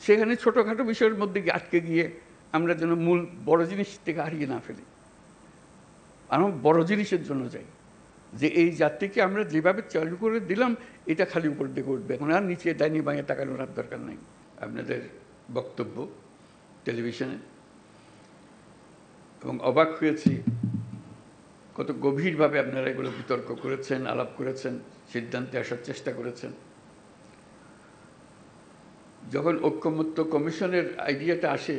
সেখানে ছোটোখাটো বিষয়ের মধ্যে আটকে গিয়ে আমরা যেন মূল বড় জিনিস থেকে হারিয়ে না ফেলি। আমরা বড় জিনিসের জন্য যাই, যে এই জাতিকে আমরা যেভাবে চালু করে দিলাম এটা খালি উপর দিকে উঠবে, এখন আর নিচে ডাইনি বাঁয়ে তাকানোর আর দরকার নাই। আপনাদের বক্তব্য টেলিভিশনে, এবং অবাক হয়েছি কত গভীরভাবে আপনারা এগুলো বিতর্ক করেছেন, আলাপ করেছেন, সিদ্ধান্তে আসার চেষ্টা করেছেন। যখন ঐকমত্য কমিশনের আইডিয়াটা আসে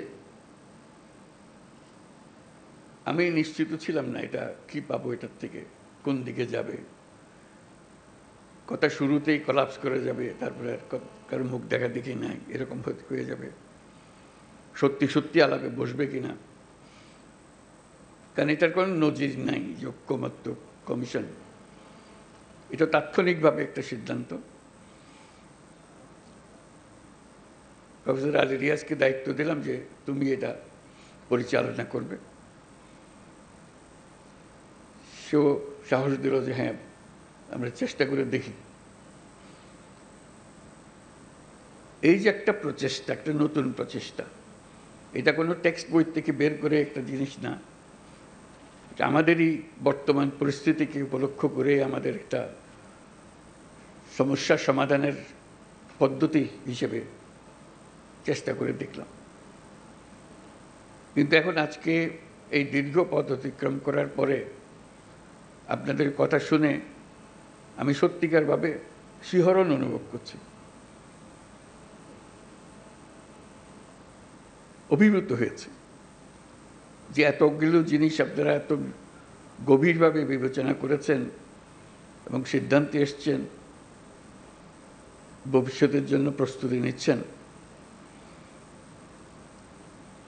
আমি নিশ্চিত ছিলাম না এটা কি পাবো, এটার থেকে কোন দিকে যাবে, কথা শুরুতেই কলাপস করে যাবে, তারপরে আর কারো মুখ দেখা দেখি নাই এরকম হয়ে যাবে, সত্যি সত্যি আলাপে বসবে কিনা, কারণ এটার কোনো নজির নাই। ঐকমত্য কমিশন এটা তাৎক্ষণিকভাবে একটা সিদ্ধান্ত। প্রফেসর আলী রিয়াজকে দায়িত্ব দিলাম যে তুমি এটা পরিচালনা করবে। সেও সাহস দিল যে হ্যাঁ আমরা চেষ্টা করে দেখি। এই যে একটা প্রচেষ্টা, একটা নতুন প্রচেষ্টা, এটা কোনো টেক্সট বই থেকে বের করে একটা জিনিস না, এটা আমাদেরই বর্তমান পরিস্থিতিকে উপলক্ষ করে আমাদের একটা সমস্যা সমাধানের পদ্ধতি হিসেবে চেষ্টা করে দেখলাম। কিন্তু এখন আজকে এই দীর্ঘ পথ অতিক্রম করার পরে আপনাদের কথা শুনে আমি সত্যিকারভাবে শিহরণ অনুভব করছি, অভিভূত হয়েছে যে এতগুলো জিনিস আপনারা এত গভীরভাবে বিবেচনা করেছেন এবং সিদ্ধান্তে এসছেন, ভবিষ্যতের জন্য প্রস্তুতি নিচ্ছেন।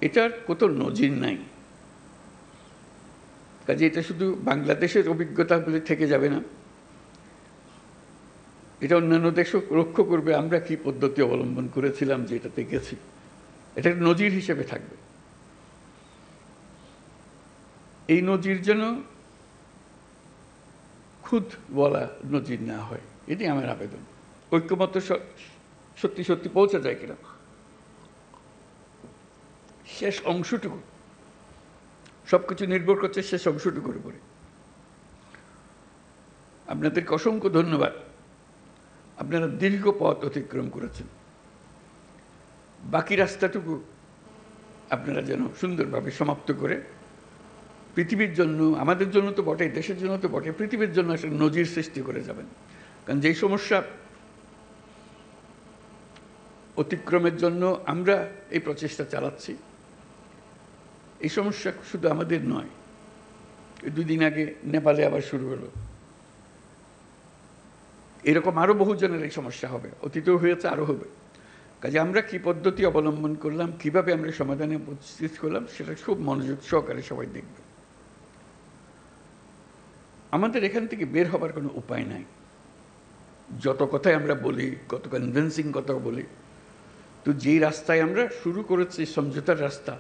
এটার কত নজির নাই। কাজে এটা শুধু বাংলাদেশের অভিজ্ঞতা বলে থেকে যাবে না, এটা অন্যান্য দেশও লক্ষ্য করবে আমরা কি পদ্ধতি অবলম্বন করেছিলাম যে এটাতে গেছি, এটা নজির হিসেবে থাকবে। এই নজির যেন খুদ বলা নজির না হয়, এটি আমার আবেদন। ঐক্যমত্য সত্যি সত্যি পৌঁছা যায় কিনা শেষ অংশটুকু, সবকিছু নির্ভর করছে শেষ অংশটুকুর উপরে। আপনাদেরকে অসংখ্য ধন্যবাদ, আপনারা দীর্ঘ পথ অতিক্রম করেছেন। বাকি রাস্তাটুকু আপনারা যেন সুন্দরভাবে সমাপ্ত করে পৃথিবীর জন্য, আমাদের জন্য তো বটে, দেশের জন্য তো বটে, পৃথিবীর জন্য একটা নজির সৃষ্টি করে যাবেন। কারণ যেই সমস্যা অতিক্রমের জন্য আমরা এই প্রচেষ্টা চালাচ্ছি, এই সমস্যা শুধু আমাদের নয়। 2 দিন আগে নেপালে আবার শুরু হলো, এরকম আরও বহুজনের এই সমস্যা হবে, অতীতেও হয়েছে, আরও হবে। কাজে আমরা কি পদ্ধতি অবলম্বন করলাম, কিভাবে আমরা সমাধানে উপস্থিত করলাম, সেটা খুব মনোযোগ সহকারে সবাই দেখবে। আমাদের এখান থেকে বের হবার কোনো উপায় নাই। যত কথাই আমরা বলি, কত কনভিন্সিং কথা বলি, তো যেই রাস্তায় আমরা শুরু করেছি সমঝোতার রাস্তা,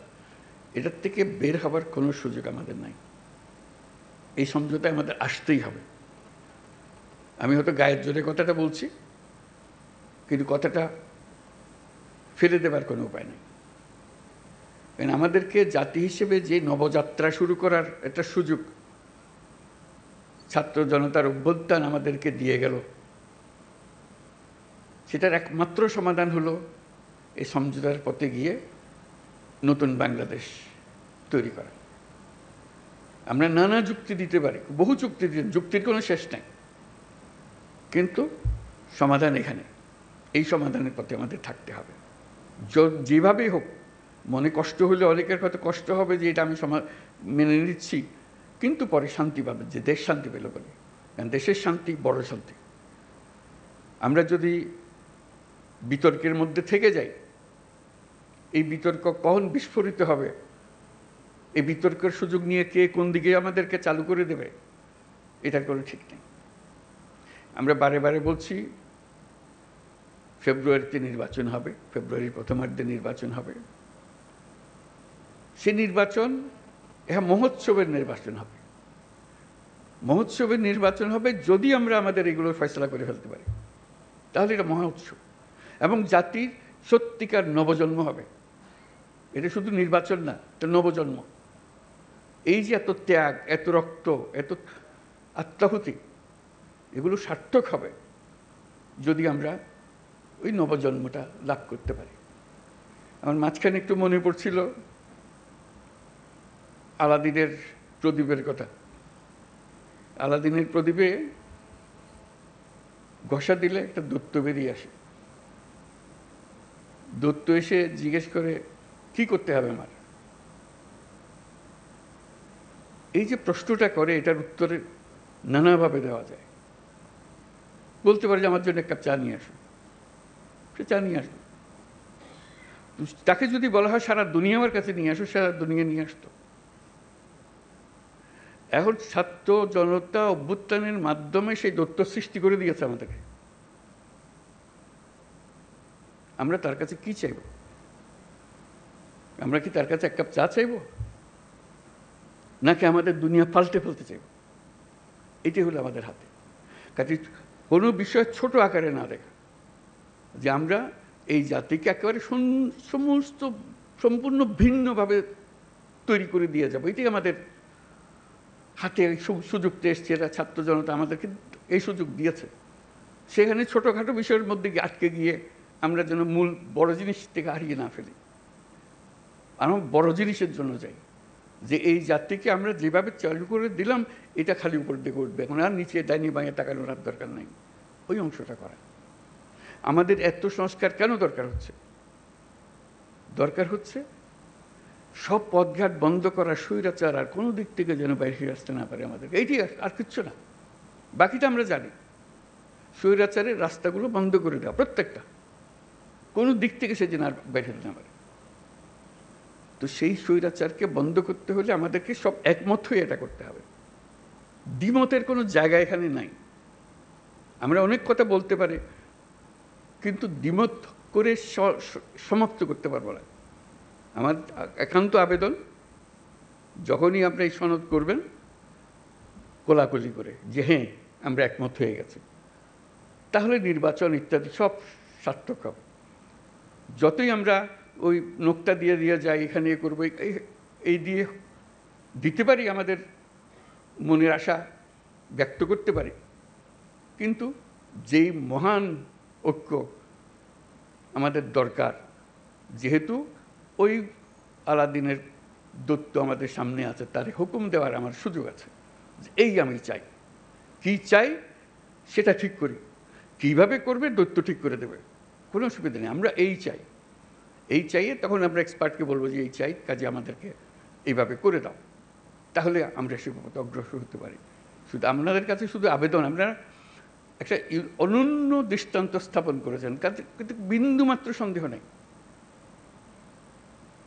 এটার থেকে বের হবার কোনো সুযোগ আমাদের নাই। এই সমঝোতায় আমাদের আসতেই হবে। আমি হয়তো গায়ের জোরে কথাটা বলছি, কিন্তু কথাটা ফেলে দেবার কোনো উপায় নেই। কারণ আমাদেরকে জাতি হিসেবে যে নবযাত্রা শুরু করার একটা সুযোগ ছাত্র জনতার অভ্যুত্থান আমাদেরকে দিয়ে গেল, সেটার একমাত্র সমাধান হলো এই সমঝোতার পথে গিয়ে নতুন বাংলাদেশ তৈরি করা। আমরা নানা যুক্তি দিতে পারি, বহু যুক্তি দিতে, যুক্তির কোনো শেষ নাই, কিন্তু সমাধান এখানে, এই সমাধানের পথে আমাদের থাকতে হবে। যেভাবেই হোক, মনে কষ্ট হলে অনেকের হয়তো কষ্ট হবে যে এটা আমি মেনে নিচ্ছি, কিন্তু পরে শান্তি পাবে, যে দেশ শান্তি পেল বলে। কারণ দেশের শান্তি বড় শান্তি। আমরা যদি বিতর্কের মধ্যে থেকে যাই, এই বিতর্ক কখন বিস্ফোরিত হবে, এই বিতর্কের সুযোগ নিয়ে কে কোন দিকে আমাদেরকে চালু করে দেবে, এটার কোনো ঠিক নেই। আমরা বারে বারে বলছি ফেব্রুয়ারিতে নির্বাচন হবে, ফেব্রুয়ারির প্রথমার্ধে নির্বাচন হবে। সে নির্বাচন মহোৎসবের নির্বাচন হবে, মহোৎসবের নির্বাচন হবে যদি আমরা আমাদের এগুলোর ফয়সলা করে ফেলতে পারি, তাহলে এটা মহা উৎসব এবং জাতির সত্যিকার নবজন্ম হবে। এটা শুধু নির্বাচন না, এটা নবজন্ম। এই যে এত ত্যাগ, এত রক্ত, এত আত্মাহুতি, এগুলো সার্থক হবে যদি আমরা ওই নবজন্মটা লাভ করতে পারি। আমার মাঝখানে একটু মনে পড়ছিল আলাদিনের প্রদীপের কথা। আলাদিনের প্রদীপে ঘষা দিলে একটা দৈত্য বেরিয়ে আসে। দৈত্য এসে জিজ্ঞেস করে, কি করতে হবে আমার? এই যে প্রশ্নটা করে, এটার উত্তরে নানাভাবে দেওয়া যায়। বলতে পারে যে আমার জন্য এক কাপ চা নিয়ে আসো, সে চা নিয়ে আসবে। তাকে যদি বলা হয় সারা দুনিয়া আমার কাছে নিয়ে আসো, সারা দুনিয়া নিয়ে আসতো। এখন ছাত্র জনতা অভ্যুত্থানের মাধ্যমে সেই দৈত্য সৃষ্টি করে দিয়েছে আমাদেরকে। আমরা তার কাছে কি চাইব? আমরা কি তার কাছে এক কাপ চা চাইব, নাকি আমাদের দুনিয়া পাল্টে ফেলতে চাইব? এটি হলো আমাদের হাতে। কাজে কোনো বিষয় ছোট আকারে না দেখা, যে আমরা এই জাতিকে একেবারে সমস্ত সম্পূর্ণ ভিন্নভাবে তৈরি করে দিয়ে যাবো, এটি আমাদের হাতে সুযোগটা এসছে। এরা ছাত্র জনতা আমাদেরকে এই সুযোগ দিয়েছে। সেখানে ছোটোখাটো বিষয়ের মধ্যে আটকে গিয়ে আমরা যেন মূল বড় জিনিস থেকে হারিয়ে না ফেলি। আমরা বড় জিনিসের জন্য যাই, যে এই জাতিকে আমরা যেভাবে চালু করে দিলাম, এটা খালি উপর দিকে উঠবে, এখন আর নিচে ডাইনি বাঁয়ে তাকানোর আর দরকার নাই। ওই অংশটা করা। আমাদের এত সংস্কার কেন দরকার হচ্ছে? দরকার হচ্ছে সব পথঘাট বন্ধ করা, স্বৈরাচার আর কোনো দিক থেকে যেন বাইরে আসতে না পারে আমাদেরকে। এইটি আর কিচ্ছু না, বাকিটা আমরা জানি। স্বৈরাচারের রাস্তাগুলো বন্ধ করে দেওয়া, প্রত্যেকটা, কোনো দিক থেকে সে যেন আর বাইরে না পারে। তো সেই স্বৈরাচারকে বন্ধ করতে হলে আমাদেরকে সব একমত হয়ে এটা করতে হবে। দ্বিমতের কোনো জায়গা এখানে নাই। আমরা অনেক কথা বলতে পারি, কিন্তু দ্বিমত করে সমাপ্ত করতে পারবো না। আমার একান্ত আবেদন, যখনই আপনি এই সনদ করবেন, কোলাকুলি করে যে হ্যাঁ আমরা একমত হয়ে গেছি, তাহলে নির্বাচন ইত্যাদি সব সার্থক হবে। যতই আমরা ওই নোকটা দিয়ে দিয়ে যাই, এখানে এ করবো, এই দিয়ে দিতে পারি, আমাদের মনের আশা ব্যক্ত করতে পারি, কিন্তু যেই মহান ঐক্য আমাদের দরকার, যেহেতু ওই আলাদিনের দৈত্য আমাদের সামনে আছে, তার হুকুম দেওয়ার আমার সুযোগ আছে। এই আমি চাই, কি চাই সেটা ঠিক করি, কিভাবে করবে দৈত্য ঠিক করে দেবে, কোনো অসুবিধা নেই। আমরা এই চাই, এই চাইয়ে তখন আমরা এক্সপার্টকে বলবো যে এই চাই, কাজে আমাদেরকে এইভাবে করে দাও, তাহলে আমরা সে পথে অগ্রসর হতে পারি। শুধু আপনাদের কাছে শুধু আবেদন, আমরা একটা অনন্য দৃষ্টান্ত স্থাপন করেছেন, কাজে কিন্তু বিন্দুমাত্র সন্দেহ নেই।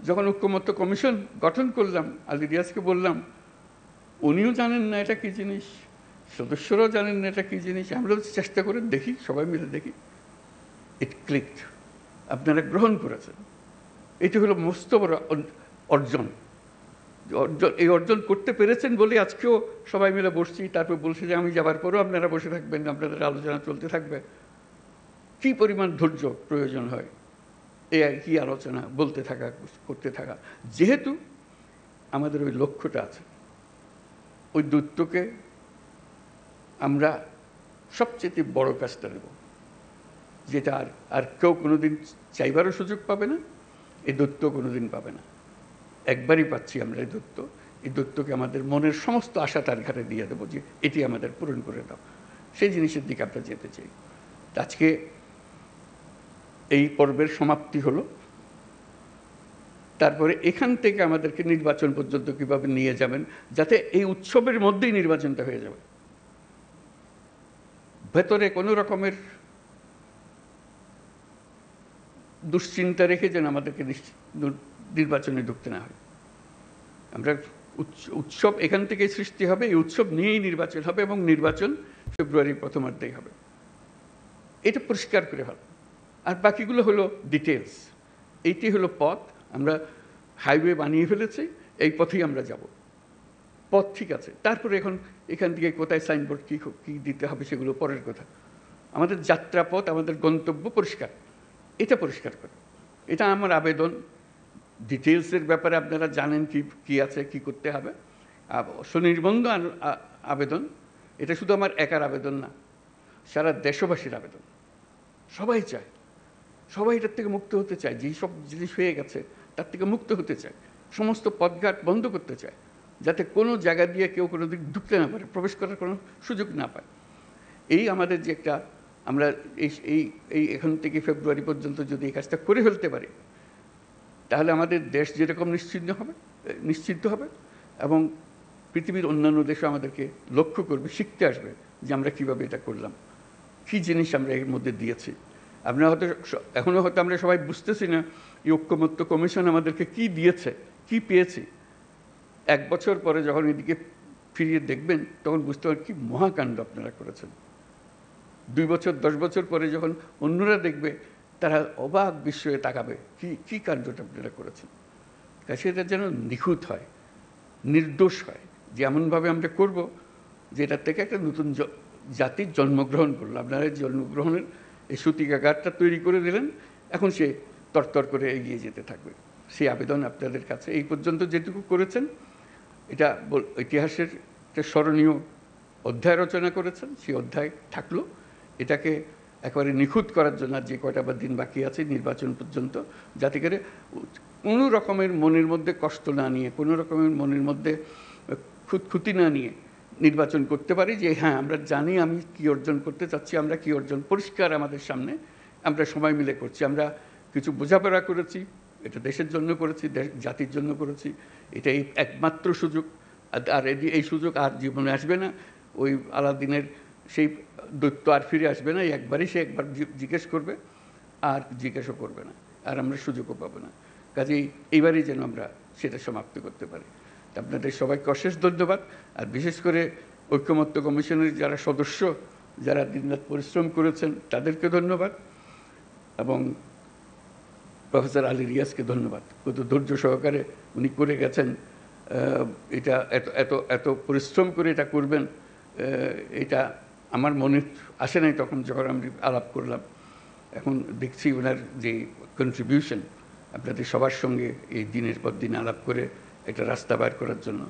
যখন ঐক্যমত্য কমিশন গঠন করলাম, আলী রিয়াজকে বললাম, উনিও জানেন না এটা কী জিনিস, সদস্যরাও জানেন না এটা কী জিনিস, আমরা চেষ্টা করে দেখি, সবাই মিলে দেখি, ইট ক্লিকড, আপনারা গ্রহণ করেছেন। এটি হলো মস্ত বড় অর্জন। এই অর্জন করতে পেরেছেন বলে আজকেও সবাই মিলে বসছি, তারপর বলছি যে আমি যাবার পরেও আপনারা বসে থাকবেন, আপনাদের আলোচনা চলতে থাকবে। কী পরিমাণ ধৈর্য প্রয়োজন হয় এই কি আলোচনা বলতে থাকা, করতে থাকা, যেহেতু আমাদের ওই লক্ষ্যটা আছে। ওই দৈত্যকে আমরা সবচেয়ে বড় কাজটা দেব, যেটা আর কেউ কোনোদিন চাইবারও সুযোগ পাবে না, এই দৈত্য কোনোদিন পাবে না। একবারই পাচ্ছি আমরা এই দৈত্য। এই দৈত্যকে আমাদের মনের সমস্ত আশা তার ঘাটে দিয়ে দেবো, যে এটি আমাদের পূরণ করে দাও। সেই জিনিসের দিকে আমরা যেতে চাই। আজকে এই পর্বের সমাপ্তি হলো। তারপরে এখান থেকে আমাদেরকে নির্বাচন পর্যন্ত কীভাবে নিয়ে যাবেন, যাতে এই উৎসবের মধ্যেই নির্বাচনটা হয়ে যাবে, ভেতরে কোনো রকমের দুশ্চিন্তা রেখে যেন আমাদেরকে নির্বাচনে ঢুকতে না হয়। আমরা উৎসব এখান থেকেই সৃষ্টি হবে, এই উৎসব নিয়েই নির্বাচন হবে, এবং নির্বাচন ফেব্রুয়ারির প্রথমার্ধেই হবে। এটা পরিষ্কার করে ভালো। আর বাকিগুলো হলো ডিটেলস। এইটি হলো পথ। আমরা হাইওয়ে বানিয়ে ফেলেছি, এই পথেই আমরা যাব। পথ ঠিক আছে, তারপরে এখন এখান থেকে কোথায় সাইনবোর্ড কী দিতে হবে সেগুলো পরের কথা। আমাদের যাত্রাপথ, আমাদের গন্তব্য পরিষ্কার, এটা পরিষ্কার করে এটা আমার আবেদন। ডিটেলসের ব্যাপারে আপনারা জানেন কি আছে, কি করতে হবে। স্বনির্বন্ধ আবেদন, এটা শুধু আমার একার আবেদন না, সারা দেশবাসীর আবেদন। সবাই চায়, সবাই এটার থেকে মুক্ত হতে চায়। যেই সব জিনিস হয়ে গেছে তার থেকে মুক্ত হতে চায়। সমস্ত পথঘাট বন্ধ করতে চায়, যাতে কোনো জায়গা দিয়ে কেউ কোনো দিক ঢুকতে না পারে, প্রবেশ করার কোনো সুযোগ না পায়। এই আমাদের যে একটা, আমরা এই এখান থেকে ফেব্রুয়ারি পর্যন্ত যদি এই কাজটা করে ফেলতে পারি, তাহলে আমাদের দেশ যেরকম নিশ্চিন্ত হবে এবং পৃথিবীর অন্যান্য দেশও আমাদেরকে লক্ষ্য করবে, শিখতে আসবে যে আমরা কীভাবে এটা করলাম, কী জিনিস আমরা এর মধ্যে দিয়েছি। আমরা হয়তো এখনও হয়তো আমরা সবাই বুঝতেছি না এই ঐক্যমত্য কমিশন আমাদেরকে কি দিয়েছে, কি পেয়েছি। 1 বছর পরে যখন এদিকে ফিরিয়ে দেখবেন তখন বুঝতে পারবেন কি মহাকাণ্ড আপনারা করেছেন। 2 বছর 10 বছর পরে যখন অন্যরা দেখবে, তারা অবাক বিস্ময়ে তাকাবে কি কাণ্ডটা আপনারা করেছেন। কাছে এটা যেন নিখুঁত হয়, নির্দোষ হয়, যে এমনভাবে আমরা করব যেটার থেকে একটা নতুন জাতির জন্মগ্রহণ করলো। আপনারা জন্মগ্রহণের এই সূতিকাগারটা তৈরি করে দিলেন, এখন সে তরতর করে এগিয়ে যেতে থাকবে। সেই আবেদন আপনাদের কাছে। এই পর্যন্ত যেটুকু করেছেন, এটা ইতিহাসের একটা স্মরণীয় অধ্যায় রচনা করেছেন, সেই অধ্যায় থাকলো। এটাকে একেবারে নিখুঁত করার জন্য যে কয়টা বা দিন বাকি আছে নির্বাচন পর্যন্ত, যাতে করে কোনো রকমের মনের মধ্যে কষ্ট না নিয়ে, কোনো রকমের মনের মধ্যে খুঁতখুঁতি না নিয়ে নির্বাচন করতে পারি, যে হ্যাঁ আমরা জানি আমি কি অর্জন করতে চাচ্ছি, আমরা কি অর্জন পরিষ্কার আমাদের সামনে, আমরা সবাই মিলে করছি। আমরা কিছু বোঝাপড়া করেছি, এটা দেশের জন্য করেছি, জাতির জন্য করেছি। এটাই একমাত্র সুযোগ। আর এই সুযোগ আর জীবনে আসবে না। ওই আলাদিনের সেই দৈত্য আর ফিরে আসবে না। একবারই সে একবার জিজ্ঞেস করবে, আর জিজ্ঞেসও করবে না, আর আমরা সুযোগও পাবো না। কাজেই এইবারই যেন আমরা সেটা সমাপ্ত করতে পারি। আপনাদের সবাইকে অশেষ ধন্যবাদ। আর বিশেষ করে ঐক্যমত্য কমিশনের যারা সদস্য, যারা দিনরাত পরিশ্রম করেছেন, তাদেরকে ধন্যবাদ। এবং প্রফেসর আলী রিয়াজকে ধন্যবাদ। কত ধৈর্য সহকারে উনি করে গেছেন। এটা এত পরিশ্রম করে এটা করবেন, এটা আমার মনে আসে নাই তখন যখন আমি আলাপ করলাম। এখন দেখছি ওনার যে কন্ট্রিবিউশন আপনাদের সবার সঙ্গে এই দিনের পর দিন আলাপ করে একটা রাস্তা বার করার জন্য,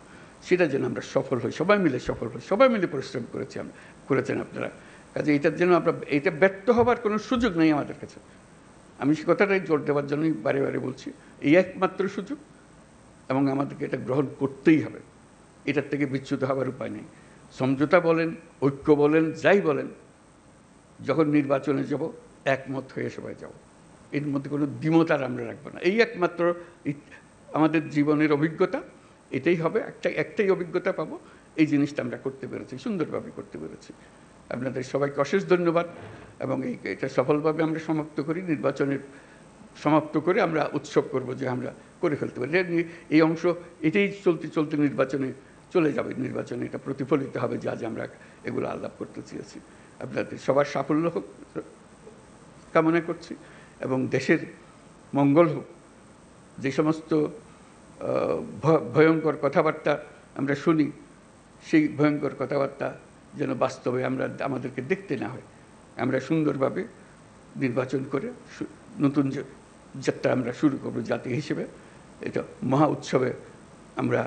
সেটা যেন আমরা সফল হই, সবাই মিলে সফল হই। সবাই মিলে পরিশ্রম করেছেন আপনারা। কাজে এটার জন্য এটা ব্যর্থ হবার কোনো সুযোগ নেই আমাদের কাছে। আমি সে কথাটাই জোর দেওয়ার জন্যই বারে বারে বলছি, এই একমাত্র সুযোগ, এবং আমাদেরকে এটা গ্রহণ করতেই হবে। এটার থেকে বিচ্যুত হওয়ার উপায় নেই। সমঝোতা বলেন, ঐক্য বলেন, যাই বলেন, যখন নির্বাচনে যাব একমত হয়ে সবাই যাব। এর মধ্যে কোনো দ্বিমত আর আমরা রাখবো না। এই একমাত্র আমাদের জীবনের অভিজ্ঞতা, এটাই হবে। একটাই অভিজ্ঞতা পাবো, এই জিনিসটা আমরা করতে পেরেছি, সুন্দরভাবে করতে পেরেছি। আপনাদের সবাইকে অশেষ ধন্যবাদ। এবং এটা সফলভাবে আমরা সমাপ্ত করি। নির্বাচনের সমাপ্ত করে আমরা উৎসব করব যে আমরা করে ফেলতে পারি। এই অংশ এটাই চলতে নির্বাচনে চলে যাবে। নির্বাচনে এটা প্রতিফলিত হবে যে আজ আমরা এগুলো আলাপ করতে চেয়েছি। আপনাদের সবার সাফল্য হোক কামনা করছি, এবং দেশের মঙ্গল হোক। যে সমস্ত ভয়ঙ্কর কথাবার্তা আমরা শুনি, সেই ভয়ঙ্কর কথাবার্তা যেন বাস্তবে আমাদেরকে দেখতে না হয়। আমরা সুন্দরভাবে নির্বাচন করে নতুন যাত্রা আমরা শুরু করব জাতি হিসেবে। এটা মহা উৎসবে আমরা